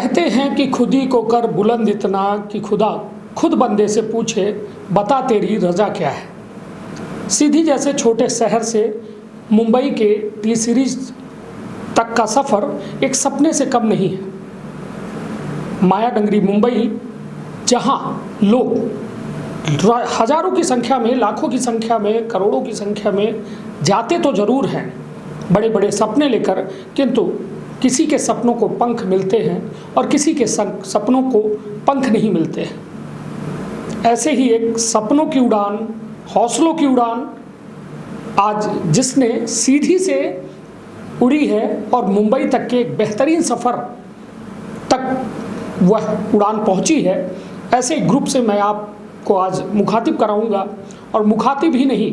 कहते हैं कि खुदी को कर बुलंद इतना कि खुदा खुद बंदे से पूछे बता तेरी रजा क्या है। सीधी जैसे छोटे शहर से मुंबई के टी सीरीज तक का सफ़र एक सपने से कम नहीं है। माया डंगरी मुंबई, जहां लोग हज़ारों की संख्या में, लाखों की संख्या में, करोड़ों की संख्या में जाते तो ज़रूर हैं बड़े बड़े सपने लेकर, किंतु किसी के सपनों को पंख मिलते हैं और किसी के सपनों को पंख नहीं मिलते हैं। ऐसे ही एक सपनों की उड़ान, हौसलों की उड़ान आज जिसने सीधी से उड़ी है और मुंबई तक के एक बेहतरीन सफ़र तक वह उड़ान पहुंची है, ऐसे एक ग्रुप से मैं आपको आज मुखातिब कराऊंगा। और मुखातिब ही नहीं,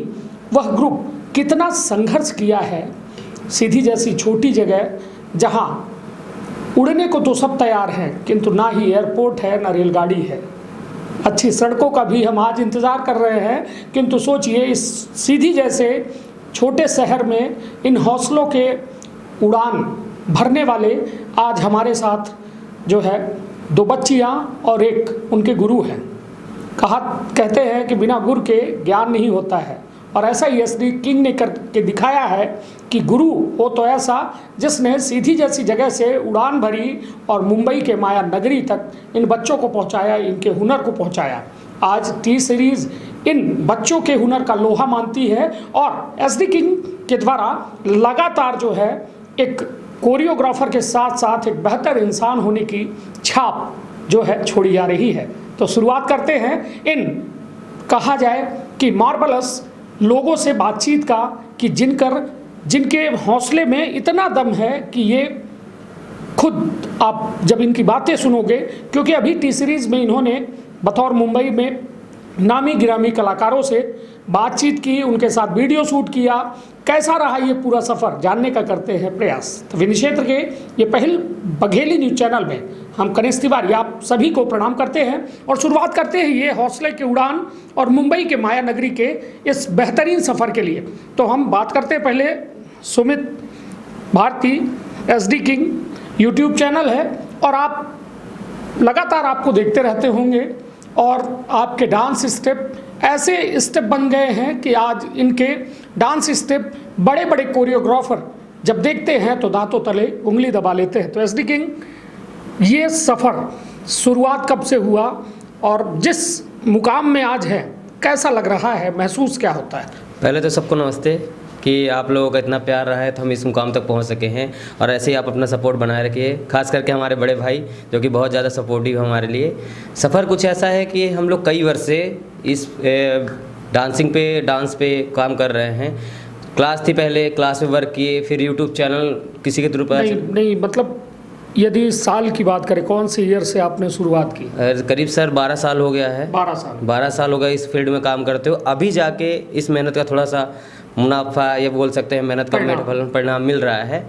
वह ग्रुप कितना संघर्ष किया है। सीधी जैसी छोटी जगह जहां उड़ने को तो सब तैयार हैं, किंतु ना ही एयरपोर्ट है ना रेलगाड़ी है, अच्छी सड़कों का भी हम आज इंतज़ार कर रहे हैं, किंतु सोचिए इस सीधी जैसे छोटे शहर में इन हौसलों के उड़ान भरने वाले आज हमारे साथ जो है दो बच्चियां और एक उनके गुरु हैं। कहते हैं कि बिना गुरु के ज्ञान नहीं होता है, और ऐसा ही एसडी किंग ने करके दिखाया है कि गुरु हो तो ऐसा जिसने सीधी जैसी जगह से उड़ान भरी और मुंबई के माया नगरी तक इन बच्चों को पहुंचाया, इनके हुनर को पहुंचाया। आज टी सीरीज़ इन बच्चों के हुनर का लोहा मानती है और एसडी किंग के द्वारा लगातार जो है एक कोरियोग्राफर के साथ साथ एक बेहतर इंसान होने की छाप जो है छोड़ी जा रही है। तो शुरुआत करते हैं इन कहा जाए कि मार्वलस लोगों से बातचीत का, कि जिनके हौसले में इतना दम है कि ये खुद आप जब इनकी बातें सुनोगे, क्योंकि अभी टी सीरीज़ में इन्होंने बतौर मुंबई में नामी गिरामी कलाकारों से बातचीत की, उनके साथ वीडियो शूट किया। कैसा रहा ये पूरा सफ़र जानने का करते हैं प्रयास। तो विधि क्षेत्र के ये पहल बघेली न्यूज़ चैनल में हम कनिष्ठ तिवारी आप सभी को प्रणाम करते हैं और शुरुआत करते हैं ये हौसले की उड़ान और मुंबई के माया नगरी के इस बेहतरीन सफ़र के लिए। तो हम बात करते हैं पहले Sumit Bharti, SD king YouTube channel है और आप लगातार आपको देखते रहते होंगे और आपके डांस स्टेप ऐसे स्टेप बन गए हैं कि आज इनके डांस स्टेप बड़े बड़े कोरियोग्राफर जब देखते हैं तो दांतों तले उंगली दबा लेते हैं। तो एसडी किंग, ये सफ़र शुरुआत कब से हुआ और जिस मुकाम में आज है कैसा लग रहा है, महसूस क्या होता है? पहले तो सबको नमस्ते कि आप लोगों का इतना प्यार रहा है तो हम इस मुकाम तक पहुंच सके हैं, और ऐसे ही आप अपना सपोर्ट बनाए रखिए, खास करके हमारे बड़े भाई जो कि बहुत ज़्यादा सपोर्टिव हमारे लिए। सफ़र कुछ ऐसा है कि हम लोग कई वर्ष से इस डांस पे काम कर रहे हैं। क्लास थी, पहले क्लास में वर्क किए, फिर यूट्यूब चैनल किसी के थ्रू पर नहीं मतलब यदि साल की बात करें, कौन से ईयर से आपने शुरुआत की? करीब सर 12 साल हो गया है। 12 साल हो गए इस फील्ड में काम करते हो। अभी जाके इस मेहनत का थोड़ा सा मुनाफा, ये बोल सकते हैं मेहनत का परिणाम मिल रहा है।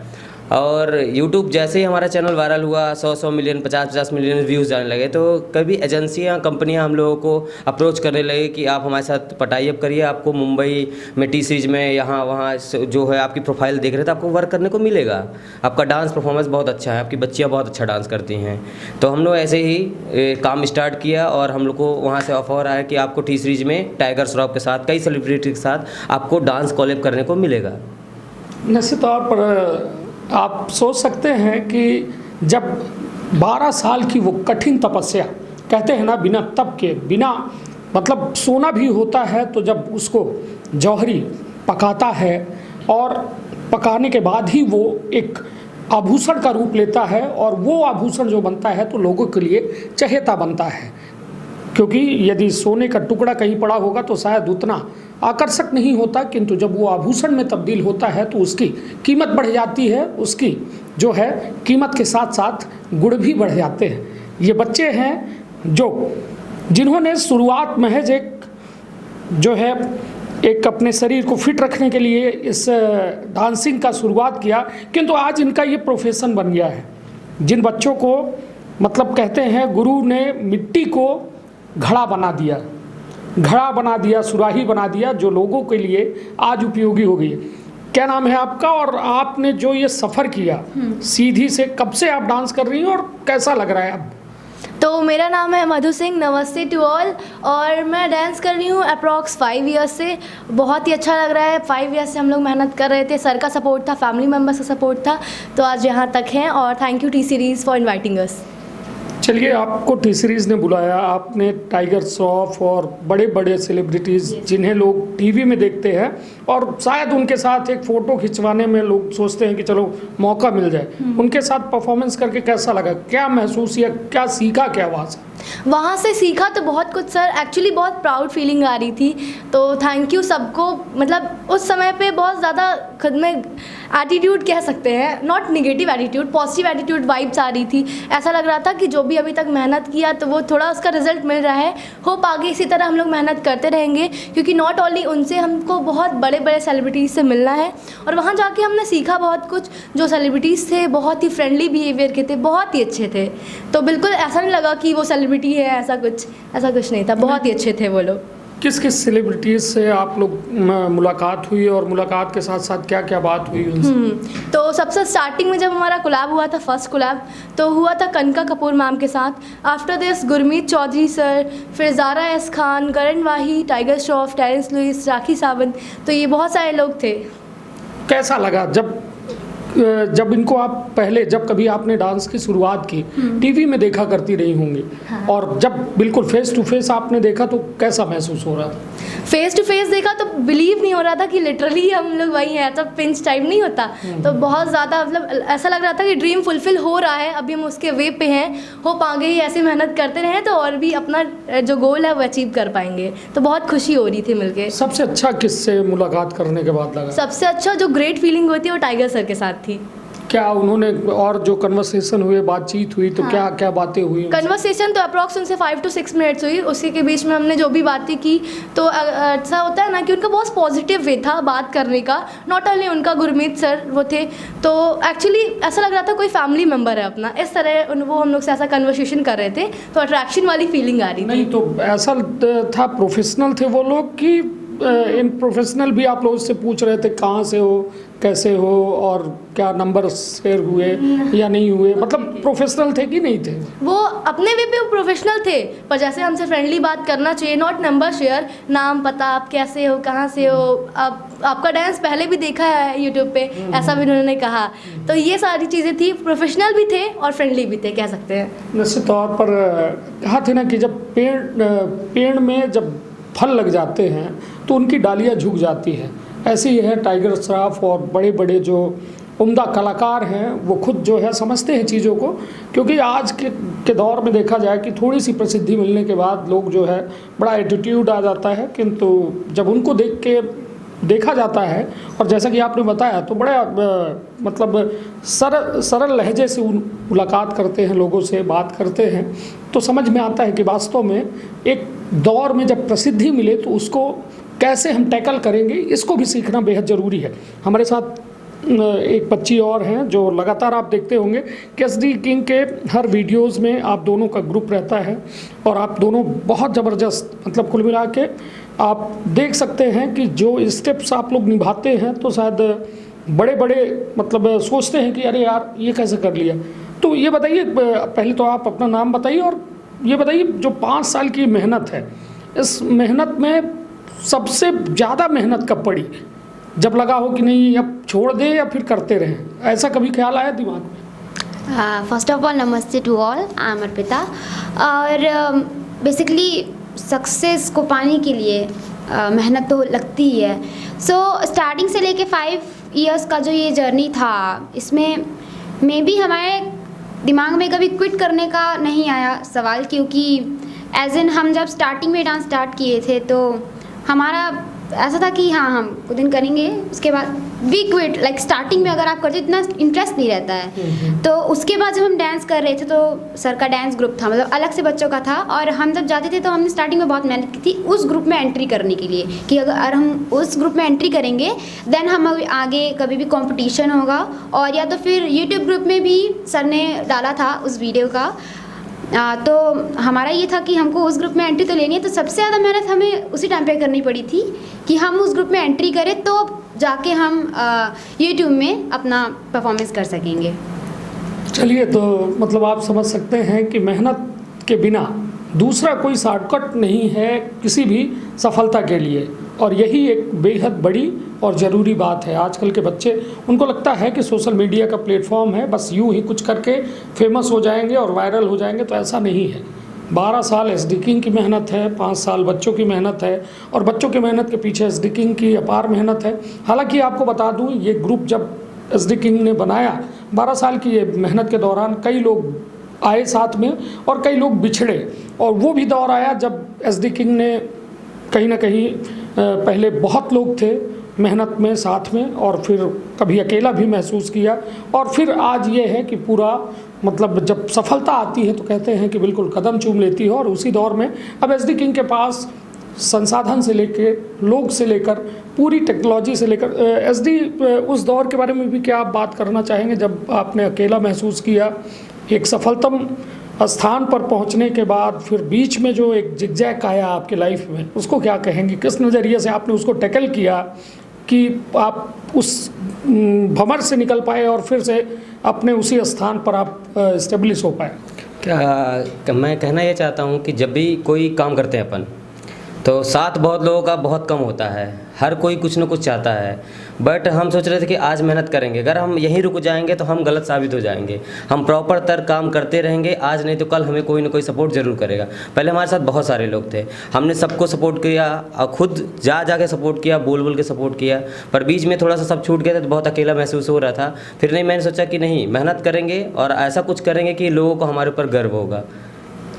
और YouTube जैसे ही हमारा चैनल वायरल हुआ, 100 मिलियन 50 मिलियन व्यूज़ जाने लगे, तो कभी एजेंसियां, कंपनियां हम लोगों को अप्रोच करने लगे कि आप हमारे साथ पटाई अप करिए, आपको मुंबई में टी सीरीज में यहाँ वहाँ जो है आपकी प्रोफाइल देख रहे थे, आपको वर्क करने को मिलेगा, आपका डांस परफॉर्मेंस बहुत अच्छा है, आपकी बच्चियाँ बहुत अच्छा डांस करती हैं। तो हम लोग ऐसे ही काम स्टार्ट किया और हम लोग को वहाँ से ऑफर आया कि आपको टी सीरीज में टाइगर श्रॉफ के साथ, कई सेलिब्रिटी के साथ आपको डांस कॉलेब करने को मिलेगा। निश्चित तौर पर आप सोच सकते हैं कि जब 12 साल की वो कठिन तपस्या, कहते हैं ना बिना तप के, बिना मतलब सोना भी होता है, तो जब उसको जौहरी पकाता है और पकाने के बाद ही वो एक आभूषण का रूप लेता है, और वो आभूषण जो बनता है तो लोगों के लिए चहेता बनता है। क्योंकि यदि सोने का टुकड़ा कहीं पड़ा होगा तो शायद उतना आकर्षक नहीं होता, किंतु जब वो आभूषण में तब्दील होता है तो उसकी कीमत बढ़ जाती है, उसकी जो है कीमत के साथ साथ गुण भी बढ़ जाते हैं। ये बच्चे हैं जिन्होंने शुरुआत महज एक जो है एक अपने शरीर को फिट रखने के लिए इस डांसिंग का शुरुआत किया, किंतु आज इनका ये प्रोफेशन बन गया है। जिन बच्चों को मतलब कहते हैं गुरु ने मिट्टी को घड़ा बना दिया, सुराही बना दिया, जो लोगों के लिए आज उपयोगी हो गई। क्या नाम है आपका, और आपने जो ये सफ़र किया सीधी से, कब से आप डांस कर रही हैं और कैसा लग रहा है अब? तो मेरा नाम है मधु सिंह, नमस्ते टू ऑल। और मैं डांस कर रही हूँ अप्रॉक्स 5 ईयर्स से। बहुत ही अच्छा लग रहा है। 5 ईयर्स से हम लोग मेहनत कर रहे थे, सर का सपोर्ट था, फैमिली मेम्बर्स का सपोर्ट था, तो आज यहाँ तक हैं। और thank U T series for inviting अस। चलिए, आपको टी सीरीज़ ने बुलाया, आपने टाइगर श्रॉफ और बड़े बड़े सेलिब्रिटीज़ जिन्हें लोग टीवी में देखते हैं और शायद उनके साथ एक फ़ोटो खिंचवाने में लोग सोचते हैं कि चलो मौका मिल जाए, उनके साथ परफॉर्मेंस करके कैसा लगा, क्या महसूस या क्या सीखा, क्या वहाँ से सीखा तो बहुत कुछ सर। एक्चुअली बहुत प्राउड फीलिंग आ रही थी, तो थैंक यू सबको। मतलब उस समय पे बहुत ज़्यादा खुद में एटीट्यूड कह सकते हैं, not negative attitude, positive attitude vibes आ रही थी। ऐसा लग रहा था कि जो भी अभी तक मेहनत किया तो वो थोड़ा उसका रिजल्ट मिल रहा है। होप आगे इसी तरह हम लोग मेहनत करते रहेंगे, क्योंकि नॉट ओनली उनसे, हमको बहुत बड़े बड़े सेलिब्रिटीज़ से मिलना है। और वहाँ जाके हमने सीखा बहुत कुछ। जो सेलिब्रिटीज़ थे बहुत ही फ्रेंडली बिहेवियर के थे, बहुत ही अच्छे थे। तो बिल्कुल ऐसा नहीं लगा कि वो सेलिब्रिटी है, ऐसा कुछ नहीं था। बहुत ही अच्छे थे वो लोग। किस किस सेलिब्रिटीज़ से आप लोग मुलाकात हुई और मुलाकात के साथ साथ क्या क्या बात हुई उनसे? तो सबसे स्टार्टिंग में जब हमारा कोलैब हुआ था, फर्स्ट कोलैब तो हुआ था कनका कपूर मैम के साथ। After this Gurmeet Choudhary sir, फिर Zara S Khan, Karan Wahi, Tiger Shroff, Terence Lewis, Rakhi Sawant, तो ये बहुत सारे लोग थे। कैसा लगा जब इनको आप पहले, जब कभी आपने डांस की शुरुआत की, टीवी में देखा करती रही होंगी, हाँ। और जब बिल्कुल फेस टू फेस आपने देखा तो कैसा महसूस हो रहा था? फेस टू फेस देखा तो बिलीव नहीं हो रहा था कि लिटरली हम लोग वही हैं। तो पिंच टाइप नहीं होता, तो बहुत ज़्यादा मतलब ऐसा लग रहा था कि ड्रीम फुलफिल हो रहा है। अभी हम उसके वे पे हैं। होप आगे ही ऐसे मेहनत करते रहें तो और भी अपना जो गोल है वो अचीव कर पाएंगे। तो बहुत खुशी हो रही थी मिलके। सबसे अच्छा किससे मुलाकात करने के बाद लगा? सबसे अच्छा जो ग्रेट फीलिंग होती है वो टाइगर सर के साथ थी। क्या उन्होंने, और जो कन्वर्सेशन हुए, बातचीत हुई, तो क्या क्या बातें हुई? कन्वर्सेशन तो अप्रॉक्स उनसे 5 to 6 मिनट्स हुई। उसी के बीच में हमने जो भी बातें की, तो ऐसा होता है ना कि उनका बहुत पॉजिटिव वे था बात करने का। नॉट ओनली उनका, गुरमीत सर वो थे, तो एक्चुअली ऐसा लग रहा था कोई फैमिली मेम्बर है अपना। इस तरह वो हम लोग से ऐसा कन्वर्सेशन कर रहे थे, तो अट्रैक्शन वाली फीलिंग आ रही थी। नहीं तो ऐसा था, प्रोफेशनल थे वो लोग कि इन प्रोफेशनल भी आप लोगों से पूछ रहे थे कहाँ से हो, कैसे हो, और क्या नंबर शेयर हुए या नहीं हुए? मतलब प्रोफेशनल थे कि नहीं थे? वो अपने वे पे प्रोफेशनल थे, पर जैसे हमसे फ्रेंडली बात करना चाहिए, नॉट नंबर शेयर, नाम पता, आप कैसे हो, कहाँ से हो, आपका डांस पहले भी देखा है यूट्यूब पे, ऐसा भी उन्होंने कहा। तो ये सारी चीज़ें थी, प्रोफेशनल भी थे और फ्रेंडली भी थे, कह सकते हैं। निश्चित तौर पर कहा थे ना कि जब पेड़ में जब फल लग जाते हैं तो उनकी डालियाँ झुक जाती हैं। ऐसे ही है टाइगर श्रॉफ और बड़े बड़े जो उम्दा कलाकार हैं, वो खुद जो है समझते हैं चीज़ों को। क्योंकि आज के दौर में देखा जाए कि थोड़ी सी प्रसिद्धि मिलने के बाद लोग जो है बड़ा एटीट्यूड आ जाता है, किंतु जब उनको देखा जाता है, और जैसा कि आपने बताया तो बड़ा मतलब सरल लहजे से मुलाकात करते हैं, लोगों से बात करते हैं, तो समझ में आता है कि वास्तव में एक दौर में जब प्रसिद्धि मिले तो उसको कैसे हम टैकल करेंगे, इसको भी सीखना बेहद ज़रूरी है। हमारे साथ एक बच्ची और हैं जो लगातार आप देखते होंगे कि एसडी किंग के हर वीडियोस में आप दोनों का ग्रुप रहता है, और आप दोनों बहुत ज़बरदस्त, मतलब कुल मिला के आप देख सकते हैं कि जो स्टेप्स आप लोग निभाते हैं तो शायद बड़े बड़े मतलब सोचते हैं कि अरे यार ये कैसे कर लिया। तो ये बताइए, पहले तो आप अपना नाम बताइए, और ये बताइए जो 5 साल की मेहनत है, इस मेहनत में सबसे ज़्यादा मेहनत कब पड़ी? जब लगा हो कि नहीं अब छोड़ दे या फिर करते रहें, ऐसा कभी ख्याल आया दिमाग में? फर्स्ट ऑफ ऑल नमस्ते to all, I am Arpita. और बेसिकली सक्सेस को पाने के लिए मेहनत तो लगती ही है। सो स्टार्टिंग से लेके 5 इयर्स का जो ये जर्नी था, इसमें मे बी हमारे दिमाग में कभी क्विट करने का नहीं आया सवाल, क्योंकि एज इन हम जब स्टार्टिंग में डांस स्टार्ट किए थे तो हमारा ऐसा था कि हाँ हम कुछ दिन करेंगे, उसके बाद वी क्विट। लाइक स्टार्टिंग में अगर आप करते इतना इंटरेस्ट नहीं रहता है। तो उसके बाद जब हम डांस कर रहे थे तो सर का डांस ग्रुप था, मतलब अलग से बच्चों का था, और हम जब जाते थे तो हमने स्टार्टिंग में बहुत मेहनत की थी उस ग्रुप में एंट्री करने के लिए, कि अगर हम उस ग्रुप में एंट्री करेंगे देन हम आगे कभी भी कॉम्पिटिशन होगा, और या तो फिर यूट्यूब ग्रुप में भी सर ने डाला था उस वीडियो का, तो हमारा ये था कि हमको उस ग्रुप में एंट्री तो लेनी है, तो सबसे ज़्यादा मेहनत हमें उसी टाइम पे करनी पड़ी थी कि हम उस ग्रुप में एंट्री करें तो जाके हम यूट्यूब में अपना परफॉर्मेंस कर सकेंगे। चलिए, तो मतलब आप समझ सकते हैं कि मेहनत के बिना दूसरा कोई शॉर्टकट नहीं है किसी भी सफलता के लिए, और यही एक बेहद बड़ी और ज़रूरी बात है। आजकल के बच्चे, उनको लगता है कि सोशल मीडिया का प्लेटफॉर्म है, बस यूं ही कुछ करके फेमस हो जाएंगे और वायरल हो जाएंगे, तो ऐसा नहीं है। 12 साल एसडी किंग की मेहनत है, 5 साल बच्चों की मेहनत है, और बच्चों की मेहनत के पीछे एसडी किंग की अपार मेहनत है। हालांकि आपको बता दूं, ये ग्रुप जब एसडी किंग ने बनाया, 12 साल की ये मेहनत के दौरान कई लोग आए साथ में और कई लोग बिछड़े, और वो भी दौर आया जब एसडी किंग ने कहीं ना कहीं पहले बहुत लोग थे मेहनत में साथ में, और फिर कभी अकेला भी महसूस किया, और फिर आज ये है कि पूरा मतलब जब सफलता आती है तो कहते हैं कि बिल्कुल कदम चूम लेती है। और उसी दौर में अब एसडी किंग के पास संसाधन से लेकर, लोग से लेकर, पूरी टेक्नोलॉजी से लेकर, एसडी उस दौर के बारे में भी क्या आप बात करना चाहेंगे जब आपने अकेला महसूस किया, एक सफलतम स्थान पर पहुंचने के बाद फिर बीच में जो एक जिगजैग आया आपके लाइफ में, उसको क्या कहेंगे? किस नज़रिए से आपने उसको टैकल किया कि आप उस भंवर से निकल पाए और फिर से अपने उसी स्थान पर आप इस्टेब्लिश हो पाए? क्या मैं कहना ये चाहता हूँ कि जब भी कोई काम करते हैं अपन, तो साथ बहुत लोगों का बहुत कम होता है, हर कोई कुछ न कुछ चाहता है, बट हम सोच रहे थे कि आज मेहनत करेंगे, अगर हम यहीं रुक जाएंगे तो हम गलत साबित हो जाएंगे। हम प्रॉपर तर काम करते रहेंगे, आज नहीं तो कल हमें कोई ना कोई सपोर्ट ज़रूर करेगा। पहले हमारे साथ बहुत सारे लोग थे, हमने सबको सपोर्ट किया और खुद जा के सपोर्ट किया, बोल बोल के सपोर्ट किया, पर बीच में थोड़ा सा सब छूट गया था तो बहुत अकेला महसूस हो रहा था। फिर नहीं, मैंने सोचा कि नहीं, मेहनत करेंगे और ऐसा कुछ करेंगे कि लोगों को हमारे ऊपर गर्व होगा।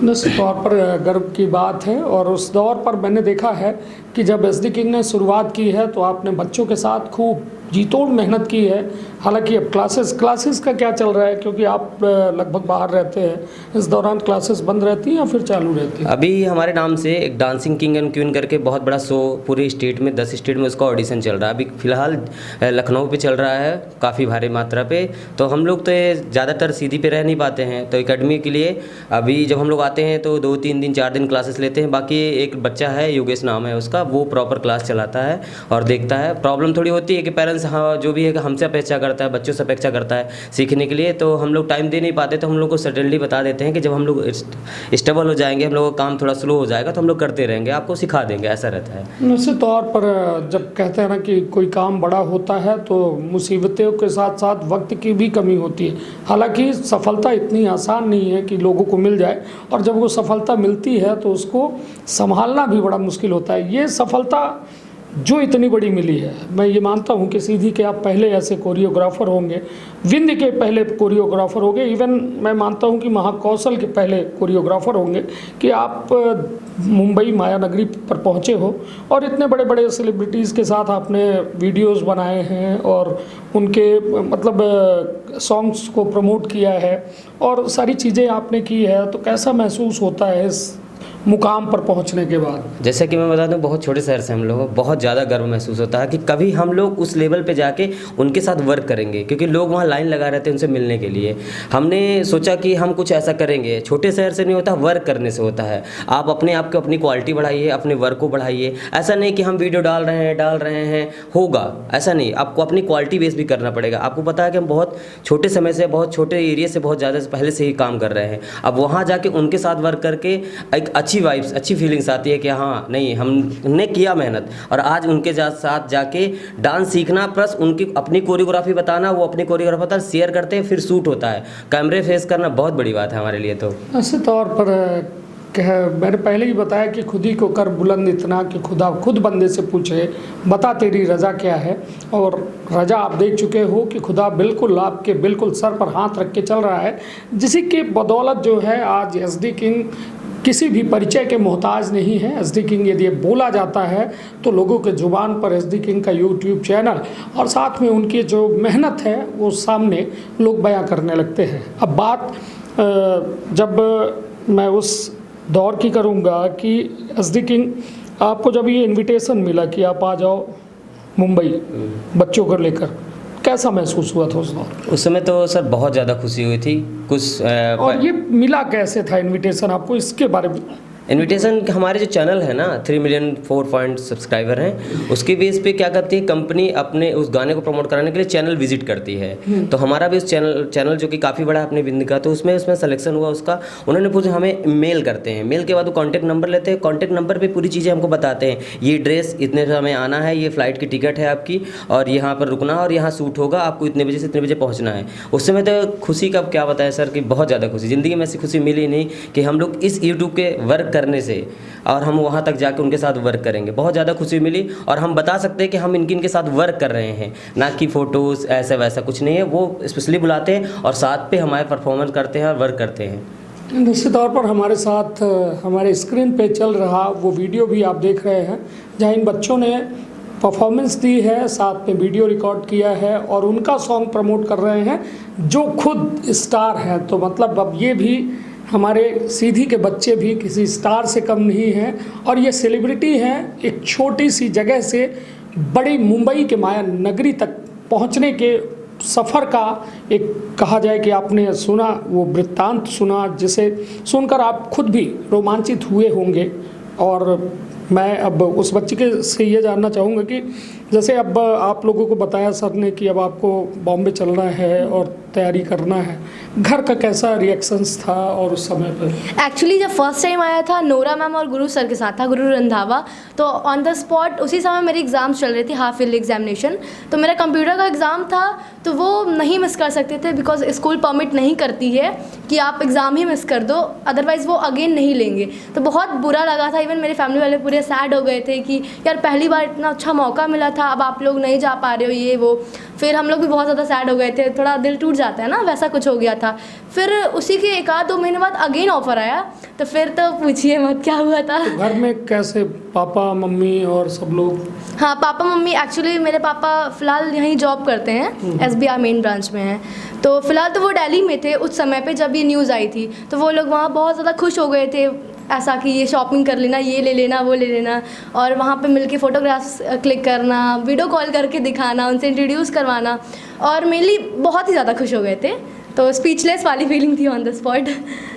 निश्चित तौर पर गर्व की बात है, और उस दौर पर मैंने देखा है कि जब एसडी किंग ने शुरुआत की है तो आपने बच्चों के साथ खूब जी तोड़ मेहनत की है। हालांकि अब क्लासेस का क्या चल रहा है, क्योंकि आप लगभग बाहर रहते हैं, इस दौरान क्लासेस बंद रहती हैं या फिर चालू रहती हैं? अभी हमारे नाम से एक डांसिंग किंग एंड क्वीन करके बहुत बड़ा शो पूरे स्टेट में 10 स्टेट में उसका ऑडिशन चल रहा है। अभी फ़िलहाल लखनऊ पे चल रहा है काफ़ी भारी मात्रा पे, तो हम लोग तो ज़्यादातर सीधी पे रह नहीं पाते हैं, तो एकेडमी के लिए अभी जब हम लोग आते हैं तो 2-3 दिन 4 दिन क्लासेस लेते हैं। बाकी एक बच्चा है, योगेश नाम है उसका, वो प्रॉपर क्लास चलाता है और देखता है। प्रॉब्लम थोड़ी होती है कि पेरेंट्स हाँ जो भी है कि हमसे अपेक्षा करता है, बच्चों से अपेक्षा करता है सीखने के लिए, तो हम लोग टाइम दे नहीं पाते। तो हम लोग को सडनली बता देते हैं कि जब हम लोग स्टेबल हो जाएंगे, हम लोग का काम थोड़ा स्लो हो जाएगा तो हम लोग करते रहेंगे, आपको सिखा देंगे, ऐसा रहता है। निश्चित तौर पर जब कहते हैं ना कि कोई काम बड़ा होता है तो मुसीबतों के साथ साथ वक्त की भी कमी होती है। हालांकि सफलता इतनी आसान नहीं है कि लोगों को मिल जाए, और जब वो सफलता मिलती है तो उसको संभालना भी बड़ा मुश्किल होता है। ये सफलता जो इतनी बड़ी मिली है, मैं ये मानता हूँ कि सीधी के आप पहले ऐसे कोरियोग्राफर होंगे, विंध्य के पहले कोरियोग्राफर होंगे, इवन मैं मानता हूँ कि महाकौशल के पहले कोरियोग्राफर होंगे कि आप मुंबई माया नगरी पर पहुँचे हो और इतने बड़े बड़े सेलिब्रिटीज़ के साथ आपने वीडियोस बनाए हैं और उनके मतलब सॉन्ग्स को प्रमोट किया है और सारी चीज़ें आपने की है, तो कैसा महसूस होता है इस मुकाम पर पहुंचने के बाद? जैसे कि मैं बता दूं, बहुत छोटे शहर से हम लोग, बहुत ज़्यादा गर्व महसूस होता है कि कभी हम लोग उस लेवल पे जाके उनके साथ वर्क करेंगे, क्योंकि लोग वहाँ लाइन लगा रहते हैं उनसे मिलने के लिए। हमने सोचा कि हम कुछ ऐसा करेंगे, छोटे शहर से नहीं होता, वर्क करने से होता है। आप अपने आप को अपनी क्वालिटी बढ़ाइए, अपने वर्क को बढ़ाइए। ऐसा नहीं कि हम वीडियो डाल रहे हैं होगा, ऐसा नहीं, आपको अपनी क्वालिटी बेस भी करना पड़ेगा। आपको पता है कि हम बहुत छोटे समय से, बहुत छोटे एरिया से बहुत ज़्यादा पहले से ही काम कर रहे हैं। अब वहाँ जाके उनके साथ वर्क करके एक अच्छी वाइब्स, अच्छी फीलिंग्स आती है कि हाँ नहीं, हमने किया मेहनत, और आज उनके साथ जाके डांस सीखना प्लस उनकी अपनी कोरियोग्राफी बताना, वो अपनी कोरियोग्राफी बताना, शेयर करते हैं, फिर शूट होता है, कैमरे फेस करना बहुत बड़ी बात है हमारे लिए। तो ऐसे तौर पर मैंने पहले ही बताया कि खुद ही को कर बुलंद इतना कि खुदा खुद बंदे से पूछे बता तेरी रज़ा क्या है, और रज़ा आप देख चुके हो कि खुदा बिल्कुल आपके बिल्कुल सर पर हाथ रख के चल रहा है, जिसी की बदौलत जो है आज एसडी किंग किसी भी परिचय के मोहताज नहीं है। एसडी किंग यदि बोला जाता है तो लोगों के ज़ुबान पर एसडी किंग का यूट्यूब चैनल और साथ में उनकी जो मेहनत है वो सामने लोग बयां करने लगते हैं। अब बात जब मैं उस दौर की करूंगा कि एसडी किंग, आपको जब ये इनविटेशन मिला कि आप आ जाओ मुंबई बच्चों को लेकर, कैसा महसूस हुआ था उस दौर? उस समय तो सर बहुत ज़्यादा खुशी हुई थी कुछ और ये मिला कैसे था इनविटेशन आपको, इसके बारे में? इनविटेशन हमारे जो चैनल है ना 3 मिलियन 4 पॉइंट सब्सक्राइबर हैं, उसके बेस पे क्या करती है कंपनी अपने उस गाने को प्रमोट कराने के लिए चैनल विजिट करती है। तो हमारा भी उस चैनल जो कि काफ़ी बड़ा है अपने बिंदी का, तो उसमें सिलेक्शन हुआ उसका। उन्होंने पूछा, हमें मेल करते हैं, मेल के बाद वो कॉन्टैक्ट नंबर लेते हैं, कॉन्टैक्ट नंबर पर पूरी चीज़ें हमको बताते हैं, ये ड्रेस इतने समय आना है, ये फ़्लाइट की टिकट है आपकी, और यहाँ पर रुकना है और यहाँ शूट होगा, आपको इतने बजे से इतने बजे पहुँचना है। उस समय तो खुशी का क्या बताया सर कि बहुत ज़्यादा खुशी, ज़िंदगी में ऐसी खुशी मिली नहीं कि हम लोग इस यूट्यूब के वर्क करने से और हम वहाँ तक जाके उनके साथ वर्क करेंगे, बहुत ज़्यादा खुशी मिली। और हम बता सकते हैं कि हम इनके साथ वर्क कर रहे हैं, ना कि फ़ोटोज़ ऐसा वैसा कुछ नहीं है। वो स्पेशली बुलाते हैं और साथ पे हमारे परफॉर्मेंस करते हैं और वर्क करते हैं। निश्चित तौर पर हमारे साथ हमारे स्क्रीन पे चल रहा वो वीडियो भी आप देख रहे हैं, जहाँ इन बच्चों ने परफॉर्मेंस दी है, साथ में वीडियो रिकॉर्ड किया है और उनका सॉन्ग प्रमोट कर रहे हैं, जो खुद स्टार हैं। तो मतलब अब ये भी हमारे सीधी के बच्चे भी किसी स्टार से कम नहीं हैं और ये सेलिब्रिटी हैं। एक छोटी सी जगह से बड़ी मुंबई के माया नगरी तक पहुंचने के सफ़र का एक कहा जाए कि आपने सुना वो वृत्तांत सुना, जिसे सुनकर आप खुद भी रोमांचित हुए होंगे। और मैं अब उस बच्चे के से ये जानना चाहूँगा कि जैसे अब आप लोगों को बताया सर ने कि अब आपको बॉम्बे चलना है और तैयारी करना है, घर का कैसा रिएक्शंस था और उस समय पर? एक्चुअली जब फर्स्ट टाइम आया था नोरा मैम और गुरु सर के साथ था, गुरु रंधावा, तो ऑन द स्पॉट उसी समय मेरी एग्ज़ाम्स चल रही थी, हाफ ईयरली एग्जामिनेशन। तो मेरा कंप्यूटर का एग्ज़ाम था, तो वो नहीं मिस कर सकते थे बिकॉज स्कूल परमिट नहीं करती है कि आप एग्ज़ाम ही मिस कर दो, अदरवाइज़ वो अगेन नहीं लेंगे। तो बहुत बुरा लगा था, इवन मेरे फैमिली वाले पूरे सैड हो गए थे कि यार पहली बार इतना अच्छा मौका मिला था, अब आप लोग नहीं जा पा रहे हो, ये वो। फिर हम लोग भी बहुत ज़्यादा सैड हो गए थे, थोड़ा दिल टूट जाता है ना, वैसा कुछ हो गया था। फिर उसी के 1-2 महीने बाद अगेन ऑफ़र आया, तो फिर तो पूछिए मत क्या हुआ था। तो घर में कैसे पापा मम्मी और सब लोग? हाँ, पापा मम्मी, एक्चुअली मेरे पापा फ़िलहाल यहीं जॉब करते हैं, SBI मेन ब्रांच में हैं। तो फ़िलहाल तो वो दिल्ली में थे उस समय पे जब ये न्यूज़ आई थी, तो वो लोग वहाँ बहुत ज़्यादा खुश हो गए थे, ऐसा कि ये शॉपिंग कर लेना, ये ले लेना, वो ले लेना, और वहाँ पे मिलके फ़ोटोग्राफ्स क्लिक करना, वीडियो कॉल करके दिखाना, उनसे इंट्रोड्यूस करवाना, और मेनली बहुत ही ज़्यादा खुश हो गए थे। तो स्पीचलेस वाली फीलिंग थी ऑन द स्पॉट।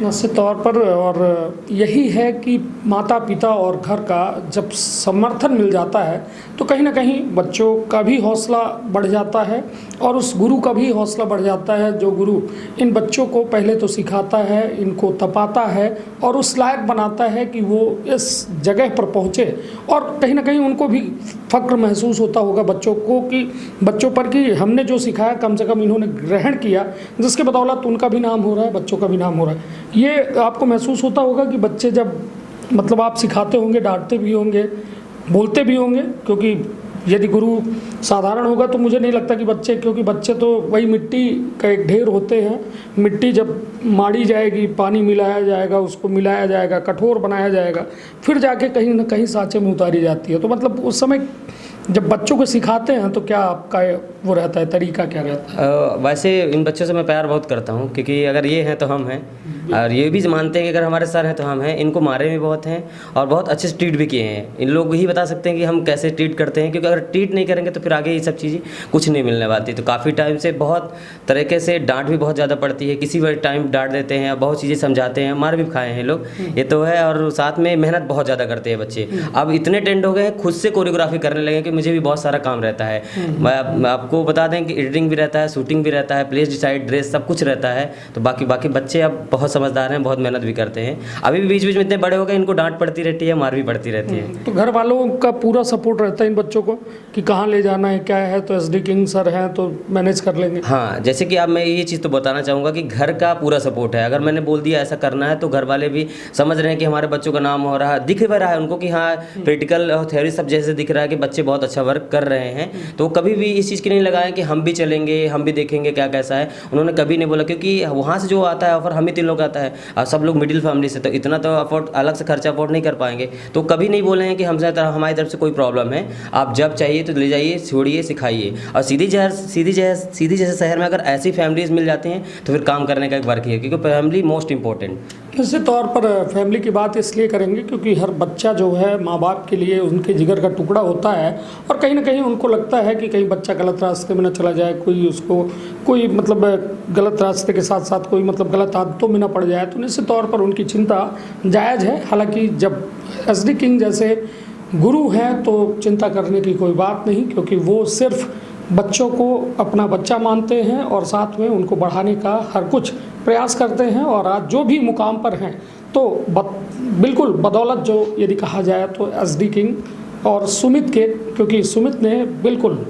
निश्चित तौर पर, और यही है कि माता पिता और घर का जब समर्थन मिल जाता है तो कहीं ना कहीं बच्चों का भी हौसला बढ़ जाता है और उस गुरु का भी हौसला बढ़ जाता है, जो गुरु इन बच्चों को पहले तो सिखाता है, इनको तपाता है और उस लायक बनाता है कि वो इस जगह पर पहुँचे। और कहीं ना कहीं उनको भी फ़क्र महसूस होता होगा बच्चों को कि बच्चों पर कि हमने जो सिखाया कम से कम इन्होंने ग्रहण किया, जिसके बदौलत उनका भी नाम हो रहा है, बच्चों का भी नाम हो रहा है। ये आपको महसूस होता होगा कि बच्चे जब मतलब आप सिखाते होंगे, डांटते भी होंगे, बोलते भी होंगे, क्योंकि यदि गुरु साधारण होगा तो मुझे नहीं लगता कि बच्चे, क्योंकि बच्चे तो वही मिट्टी का एक ढेर होते हैं, मिट्टी जब माड़ी जाएगी, पानी मिलाया जाएगा, उसको मिलाया जाएगा, कठोर बनाया जाएगा, फिर जाके कहीं ना कहीं सांचे में उतारी जाती है। तो मतलब उस समय जब बच्चों को सिखाते हैं तो क्या आपका वो रहता है, तरीका क्या रहता है? वैसे इन बच्चों से मैं प्यार बहुत करता हूँ, क्योंकि अगर ये हैं तो हम हैं, और ये भी मानते हैं कि अगर हमारे सर हैं तो हम हैं। इनको मारे भी बहुत हैं और बहुत अच्छे से ट्रीट भी किए हैं। इन लोग ही बता सकते हैं कि हम कैसे ट्रीट करते हैं, क्योंकि अगर ट्रीट नहीं करेंगे तो फिर आगे ये सब चीज़ें कुछ नहीं मिलने वाली। तो काफ़ी टाइम से बहुत तरीके से डांट भी बहुत ज़्यादा पड़ती है, किसी भी टाइम डांट देते हैं, बहुत चीज़ें समझाते हैं, मार भी खाए हैं लोग, ये तो है। और साथ में मेहनत बहुत ज़्यादा करते हैं बच्चे। अब इतने टेंड हो गए हैं, खुद से कोरियोग्राफी करने लगे कि मुझे भी बहुत सारा काम रहता है। मैं आपको बता दें कि एडिटिंग भी रहता है, शूटिंग भी रहता है, प्लेस डिसाइड, ड्रेस, सब कुछ रहता है। तो बाकी बच्चे अब बहुत समझदार हैं, बहुत मेहनत भी करते हैं। अभी भी बीच बीच में इतने बड़े हो गए, इनको डांट पड़ती रहती है, मार भी पड़ती रहती है। तो घर वालों का पूरा सपोर्ट रहता है इन बच्चों को कि कहाँ ले जाना है, क्या है, तो SD किंग सर हैं तो मैनेज कर लेंगे। हाँ, जैसे कि अब मैं ये चीज़ तो बताना चाहूँगा कि घर का पूरा सपोर्ट है। अगर मैंने बोल दिया ऐसा करना है तो घर वाले भी समझ रहे हैं कि हमारे बच्चों का नाम हो रहा है, दिख भी रहा है उनको कि हाँ प्रैक्टिकल और थ्योरी सब जैसे दिख रहा है कि बच्चे बहुत अच्छा वर्क कर रहे हैं। तो कभी भी इस चीज़ की नहीं लगाया कि हम भी चलेंगे, हम भी देखेंगे क्या कैसा है, उन्होंने कभी नहीं बोला। क्योंकि वहाँ से जो आता है ऑफर हम ही 3 लोग आता है और सब लोग मिडिल फैमिली से, तो इतना तो अफोर्ड अलग से खर्चा अफोर्ड नहीं कर पाएंगे। तो कभी नहीं बोले हैं कि हमसे हमारी तरफ से कोई प्रॉब्लम है, आप जब चाहिए तो ले जाइए, छोड़िए, सिखाइए। और सीधी जैसे शहर में अगर ऐसी फैमिलीज मिल जाती हैं तो फिर काम करने का एक वर्क ही है, क्योंकि फैमिली मोस्ट इंपॉर्टेंट। निश्चित तौर पर फैमिली की बात इसलिए करेंगे क्योंकि हर बच्चा जो है माँ बाप के लिए उनके जिगर का टुकड़ा होता है, और कहीं ना कहीं उनको लगता है कि कहीं बच्चा गलत रास्ते में न चला जाए, कोई उसको कोई मतलब गलत रास्ते के साथ साथ कोई मतलब गलत आदतों में न पड़ जाए। तो निश्चित तौर पर उनकी चिंता जायज़ है। हालांकि जब SD किंग जैसे गुरु हैं तो चिंता करने की कोई बात नहीं, क्योंकि वो सिर्फ बच्चों को अपना बच्चा मानते हैं और साथ में उनको बढ़ाने का हर कुछ प्रयास करते हैं। और आज जो भी मुकाम पर हैं तो बिल्कुल बदौलत जो यदि कहा जाए तो SD किंग और सुमित के, क्योंकि सुमित ने बिल्कुल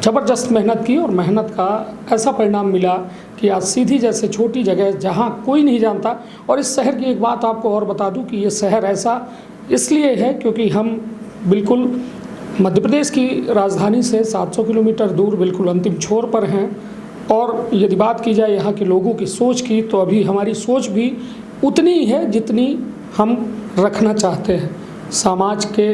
ज़बरदस्त मेहनत की और मेहनत का ऐसा परिणाम मिला कि आज सीधी जैसे छोटी जगह जहां कोई नहीं जानता। और इस शहर की एक बात आपको और बता दूं कि ये शहर ऐसा इसलिए है क्योंकि हम बिल्कुल मध्य प्रदेश की राजधानी से 700 किलोमीटर दूर बिल्कुल अंतिम छोर पर हैं। और यदि बात की जाए यहाँ के लोगों की सोच की, तो अभी हमारी सोच भी उतनी ही है जितनी हम रखना चाहते हैं। समाज के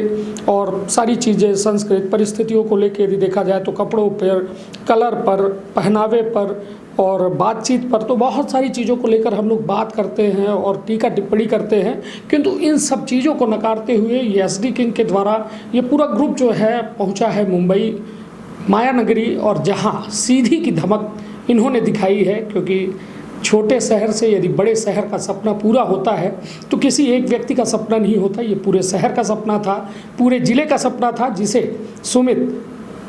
और सारी चीज़ें संस्कृत परिस्थितियों को लेकर यदि देखा जाए तो कपड़ों पर, कलर पर, पहनावे पर और बातचीत पर, तो बहुत सारी चीज़ों को लेकर हम लोग बात करते हैं और टीका टिप्पणी करते हैं। किंतु इन सब चीज़ों को नकारते हुए ये SD किंग के द्वारा ये पूरा ग्रुप जो है पहुंचा है मुंबई माया नगरी, और जहां सीधी की धमक इन्होंने दिखाई है। क्योंकि छोटे शहर से यदि बड़े शहर का सपना पूरा होता है तो किसी एक व्यक्ति का सपना नहीं होता, ये पूरे शहर का सपना था, पूरे ज़िले का सपना था, जिसे सुमित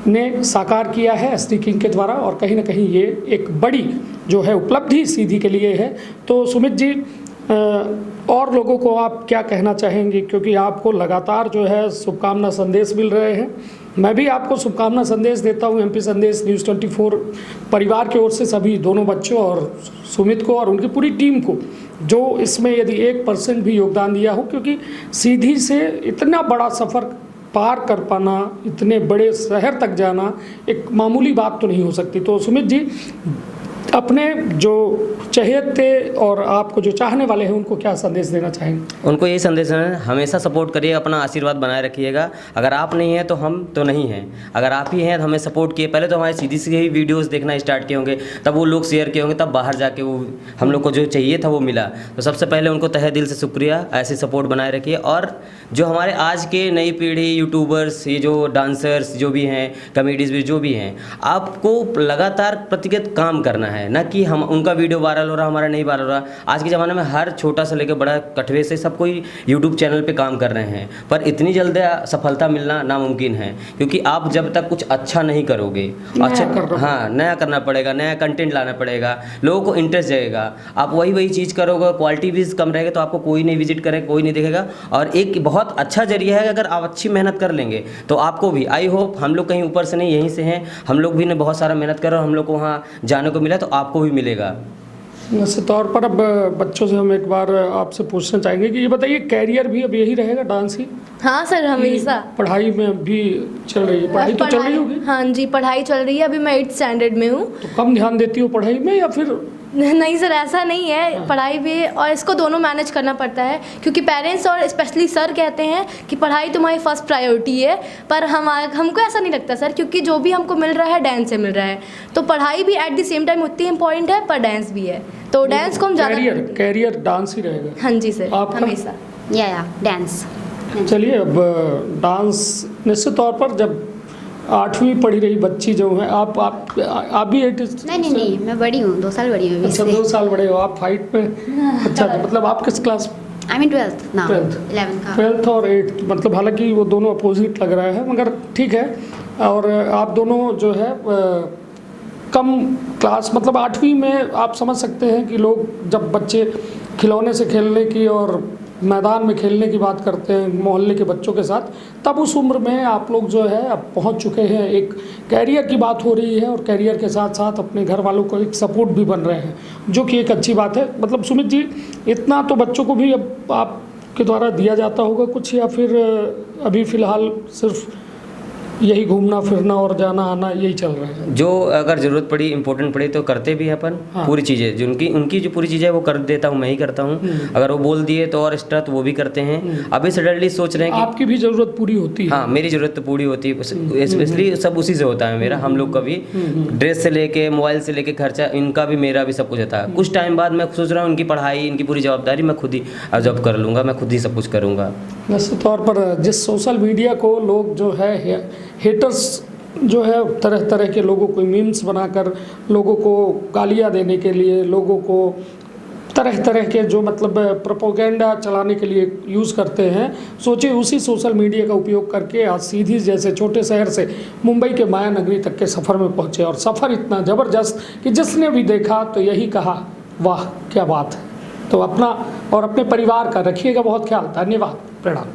ने साकार किया है SD किंग के द्वारा। और कहीं ना कहीं ये एक बड़ी जो है उपलब्धि सीधी के लिए है। तो सुमित जी, और लोगों को आप क्या कहना चाहेंगे, क्योंकि आपको लगातार जो है शुभकामना संदेश मिल रहे हैं। मैं भी आपको शुभकामना संदेश देता हूं MP संदेश न्यूज़ 24 परिवार की ओर से सभी दोनों बच्चों और सुमित को और उनकी पूरी टीम को, जो इसमें यदि 1% भी योगदान दिया हो, क्योंकि सीधी से इतना बड़ा सफ़र पार कर पाना, इतने बड़े शहर तक जाना एक मामूली बात तो नहीं हो सकती। तो सुमित जी, अपने जो चहेते और आपको जो चाहने वाले हैं उनको क्या संदेश देना चाहेंगे? उनको यही संदेश है, हमेशा सपोर्ट करिए, अपना आशीर्वाद बनाए रखिएगा। अगर आप नहीं हैं तो हम तो नहीं हैं, अगर आप ही हैं तो हमें सपोर्ट किए। पहले तो हमारे सीधी सी ही वीडियोस देखना स्टार्ट किए होंगे, तब वो लोग शेयर किए होंगे, तब बाहर जाके वो हम लोग को जो चाहिए था वो मिला। तो सबसे पहले उनको तहे दिल से शुक्रिया, ऐसे सपोर्ट बनाए रखिए। और जो हमारे आज के नई पीढ़ी यूट्यूबर्स, ये जो डांसर्स जो भी हैं, कॉमेडीज़ भी जो भी हैं, आपको लगातार प्रतिगत काम करना है, ना कि हम उनका वीडियो वायरल हो रहा हमारा नहीं वायरल हो रहा। आज के ज़माने में हर छोटा से लेकर बड़ा कटवे से सब कोई यूट्यूब चैनल पे काम कर रहे हैं, पर इतनी जल्द सफलता मिलना नामुमकिन है। क्योंकि आप जब तक कुछ अच्छा नहीं करोगे, अच्छा हाँ नया करना पड़ेगा, नया कंटेंट लाना पड़ेगा, लोगों को इंटरेस्ट जाएगा। आप वही चीज़ करोगे, क्वालिटी भी कम रहेगा तो आपको कोई नहीं विजिट करेगा, कोई नहीं देखेगा। और एक बहुत अच्छा जरिया है, अगर आप अच्छी मेहनत कर लेंगे तो आपको भी, आई होप हम लोग कहीं ऊपर से नहीं यहीं से हैं, हम लोग भी ने बहुत सारा मेहनत करा और हम लोग को वहाँ जाने को मिला, तो आपको भी मिलेगा। निश्चित तौर पर अब बच्चों से हम एक बार आपसे पूछना चाहेंगे कि ये बताइए, कैरियर भी अब यही रहेगा डांस ही? हाँ सर, हमेशा। पढ़ाई में भी चल रही है? पढ़ाई तो चल रही होगी? हाँ जी, पढ़ाई चल रही है। अभी मैं 8th स्टैंडर्ड में हूँ। तो कम ध्यान देती हो पढ़ाई में या फिर? नहीं सर, ऐसा नहीं है, पढ़ाई भी और इसको दोनों मैनेज करना पड़ता है, क्योंकि पेरेंट्स और स्पेशली सर कहते हैं कि पढ़ाई तुम्हारी फर्स्ट प्रायोरिटी है। पर हमको ऐसा नहीं लगता सर, क्योंकि जो भी हमको मिल रहा है डांस से मिल रहा है, तो पढ़ाई भी एट द सेम टाइम उतनी इम्पॉर्टेंट है, पर डांस भी है। तो डांस को हम ज़्यादा कैरियर डांस ही रहेगा? हाँ जी सर, हमेशा। या डांस। चलिए, अब डांस निश्चित तौर पर जब 8वीं पढ़ी रही बच्ची जो है, आप भी 8? नहीं, मैं बड़ी हूँ, 2 साल बड़ी हूँ। अच्छा, 2 साल बड़े हो आप फाइट में? अच्छा, तो मतलब आप किस क्लास? आई मीन 12th ना, 12th और 8th, मतलब हालांकि वो दोनों अपोजिट लग रहा है, मगर ठीक है। और आप दोनों जो है कम क्लास, मतलब 8वीं में आप समझ सकते हैं कि लोग जब बच्चे खिलौने से खेलने की और मैदान में खेलने की बात करते हैं मोहल्ले के बच्चों के साथ, तब उस उम्र में आप लोग जो है अब पहुंच चुके हैं। एक कैरियर की बात हो रही है और कैरियर के साथ साथ अपने घर वालों को एक सपोर्ट भी बन रहे हैं, जो कि एक अच्छी बात है। मतलब सुमित जी, इतना तो बच्चों को भी अब आपके द्वारा दिया जाता होगा कुछ, या फिर अभी फ़िलहाल सिर्फ यही घूमना फिरना और जाना आना यही चल रहा है। जो अगर ज़रूरत पड़ी, इम्पोर्टेंट पड़ी तो करते भी हैं अपन। हाँ। पूरी चीज़ें जो उनकी जो पूरी चीज़ें वो कर देता हूँ, मैं ही करता हूँ। अगर वो बोल दिए तो और एक्स्ट्रा तो वो भी करते हैं। अभी सडनली सोच रहे हैं कि आपकी भी ज़रूरत पूरी होती है। हाँ, मेरी ज़रूरत तो पूरी होती है, स्पेशली सब उसी से होता है मेरा। हम लोग का भी ड्रेस से लेके, मोबाइल से लेके, खर्चा इनका भी मेरा भी सब कुछ होता है। कुछ टाइम बाद मैं सोच रहा हूँ इनकी पढ़ाई, इनकी पूरी जवाबदारी मैं खुद ही ऑब्जर्व कर लूँगा, मैं खुद ही सब कुछ करूँगा। निश्चित तौर पर जिस सोशल मीडिया को लोग जो है हेटर्स जो है तरह तरह के लोगों को मीम्स बनाकर लोगों को गालियां देने के लिए, लोगों को तरह तरह के जो मतलब प्रोपोगेंडा चलाने के लिए यूज़ करते हैं, सोचिए उसी सोशल मीडिया का उपयोग करके आज सीधी जैसे छोटे शहर से मुंबई के माया नगरी तक के सफ़र में पहुँचे। और सफ़र इतना ज़बरदस्त कि जिसने भी देखा तो यही कहा, वाह क्या बात है। तो अपना और अपने परिवार का रखिएगा बहुत ख्याल। धन्यवाद, प्रणाम।